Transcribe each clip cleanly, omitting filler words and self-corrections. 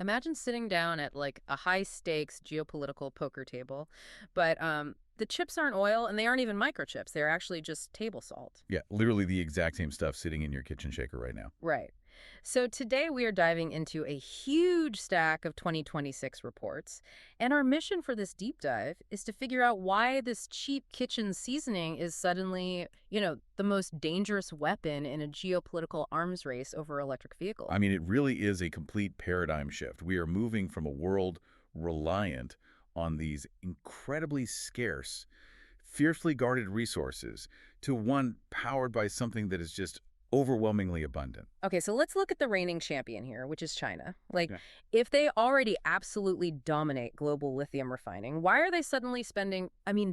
Imagine sitting down at like a high stakes geopolitical poker table, but the chips aren't oil and they aren't even microchips. They're actually just table salt. Yeah, literally the exact same stuff sitting in your kitchen shaker right now. Right. So today we are diving into a huge stack of 2026 reports. And our mission for this deep dive is to figure out why this cheap kitchen seasoning is suddenly, the most dangerous weapon in a geopolitical arms race over electric vehicles. I mean, it really is a complete paradigm shift. We are moving from a world reliant on these incredibly scarce, fiercely guarded resources to one powered by something that is just overwhelmingly abundant. Okay, so let's look at the reigning champion here, which is China. Like, Yeah. if they already absolutely dominate global lithium refining, why are they suddenly spending,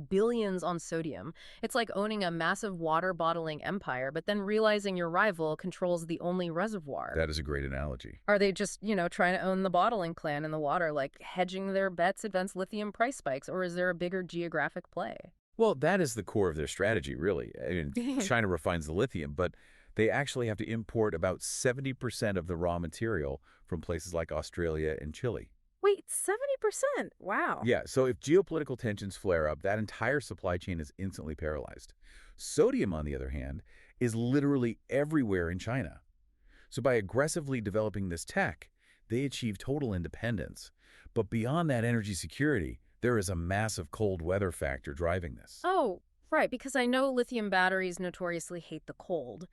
billions on sodium? It's like owning a massive water bottling empire, but then realizing your rival controls the only reservoir. That is a great analogy. Are they just, trying to own the bottling plant in the water, like hedging their bets against lithium price spikes, or is there a bigger geographic play? Well, that is the core of their strategy, really. I mean, China refines the lithium, but they actually have to import about 70% of the raw material from places like Australia and Chile. Wait, 70%? Wow. Yeah, so if geopolitical tensions flare up, that entire supply chain is instantly paralyzed. Sodium, on the other hand, is literally everywhere in China. So by aggressively developing this tech, they achieve total independence. But beyond that energy security, there is a massive cold weather factor driving this. Oh, right, because I know lithium batteries notoriously hate the cold.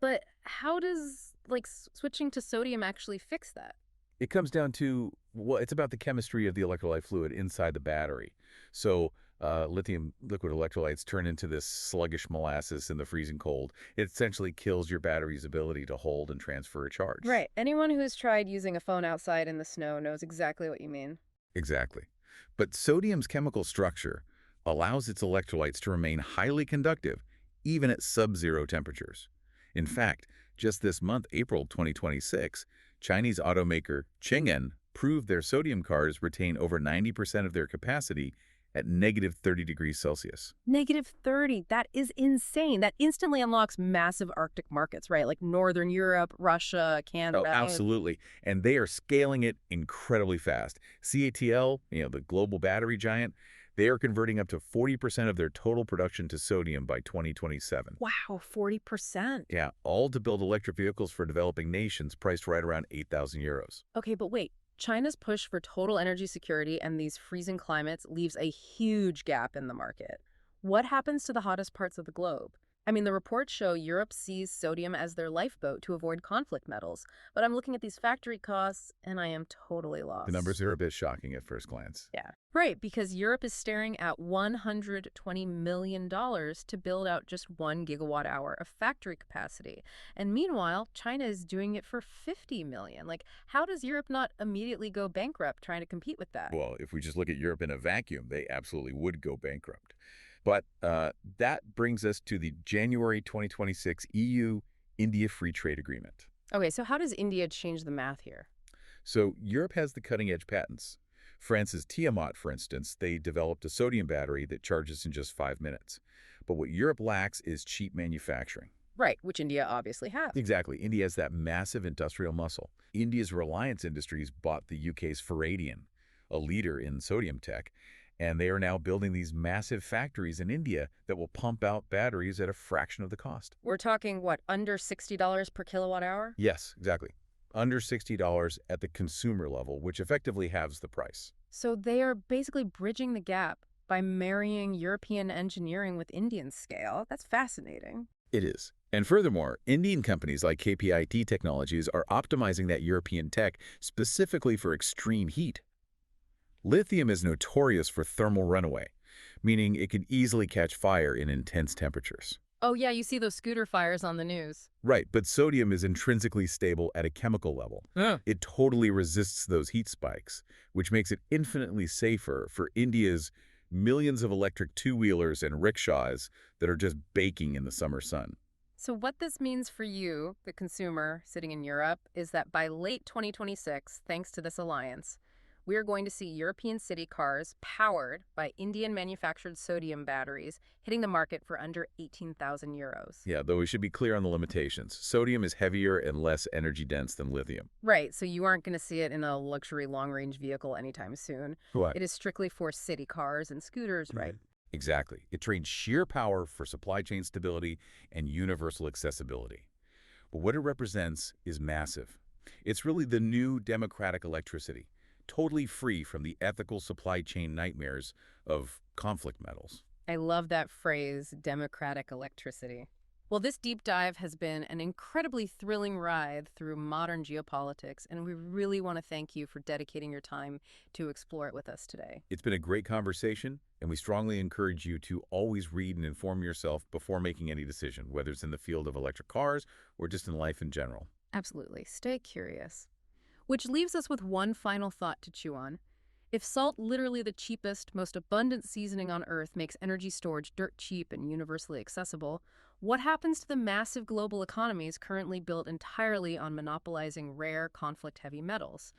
But how does, switching to sodium actually fix that? It comes down to, well, it's about the chemistry of the electrolyte fluid inside the battery. So lithium liquid electrolytes turn into this sluggish molasses in the freezing cold. It essentially kills your battery's ability to hold and transfer a charge. Right. Anyone who's tried using a phone outside in the snow knows exactly what you mean. Exactly. But sodium's chemical structure allows its electrolytes to remain highly conductive, even at sub-zero temperatures. In fact, just this month, April 2026, Chinese automaker Chang'an proved their sodium cars retain over 90% of their capacity at negative 30 degrees Celsius. Negative 30. That is insane. That instantly unlocks massive Arctic markets, right? Like Northern Europe, Russia, Canada. Oh, absolutely. And they are scaling it incredibly fast. CATL, the global battery giant, they are converting up to 40% of their total production to sodium by 2027. Wow, 40%. Yeah, all to build electric vehicles for developing nations priced right around 8,000 euros. Okay, but wait. China's push for total energy security and these freezing climates leaves a huge gap in the market. What happens to the hottest parts of the globe? The reports show Europe sees sodium as their lifeboat to avoid conflict metals, but I'm looking at these factory costs and I am totally lost. The numbers are a bit shocking at first glance. Yeah. Right, because Europe is staring at $120 million to build out just 1 gigawatt hour of factory capacity. And meanwhile, China is doing it for 50 million. Like, how does Europe not immediately go bankrupt trying to compete with that? Well, if we just look at Europe in a vacuum, they absolutely would go bankrupt. But that brings us to the January 2026 EU-India Free Trade Agreement. Okay, so how does India change the math here? So Europe has the cutting-edge patents. France's Tiamat, for instance, they developed a sodium battery that charges in just 5 minutes. But what Europe lacks is cheap manufacturing. Right, which India obviously has. Exactly. India has that massive industrial muscle. India's Reliance Industries bought the UK's Faradian, a leader in sodium tech, and they are now building these massive factories in India that will pump out batteries at a fraction of the cost. We're talking, what, under $60 per kilowatt hour? Yes, exactly. Under $60 at the consumer level, which effectively halves the price. So they are basically bridging the gap by marrying European engineering with Indian scale. That's fascinating. It is. And furthermore, Indian companies like KPIT Technologies are optimizing that European tech specifically for extreme heat. Lithium is notorious for thermal runaway, meaning it can easily catch fire in intense temperatures. Oh yeah, you see those scooter fires on the news. Right, but sodium is intrinsically stable at a chemical level. It totally resists those heat spikes, which makes it infinitely safer for India's millions of electric two-wheelers and rickshaws that are just baking in the summer sun. So what this means for you, the consumer sitting in Europe, is that by late 2026, thanks to this alliance, We are going to see European city cars powered by Indian-manufactured sodium batteries hitting the market for under 18,000 euros. Yeah, though we should be clear on the limitations. Sodium is heavier and less energy dense than lithium. Right, so you aren't going to see it in a luxury long-range vehicle anytime soon. What? It is strictly for city cars and scooters, right? Exactly. It trades sheer power for supply chain stability and universal accessibility. But what it represents is massive. It's really the new democratic electricity, totally free from the ethical supply chain nightmares of conflict metals. I love that phrase, democratic electricity. Well, this deep dive has been an incredibly thrilling ride through modern geopolitics, and we really want to thank you for dedicating your time to explore it with us today. It's been a great conversation, and we strongly encourage you to always read and inform yourself before making any decision, whether it's in the field of electric cars or just in life in general. Absolutely. Stay curious. Which leaves us with one final thought to chew on. If salt, literally the cheapest, most abundant seasoning on Earth, makes energy storage dirt cheap and universally accessible, what happens to the massive global economies currently built entirely on monopolizing rare, conflict-heavy metals?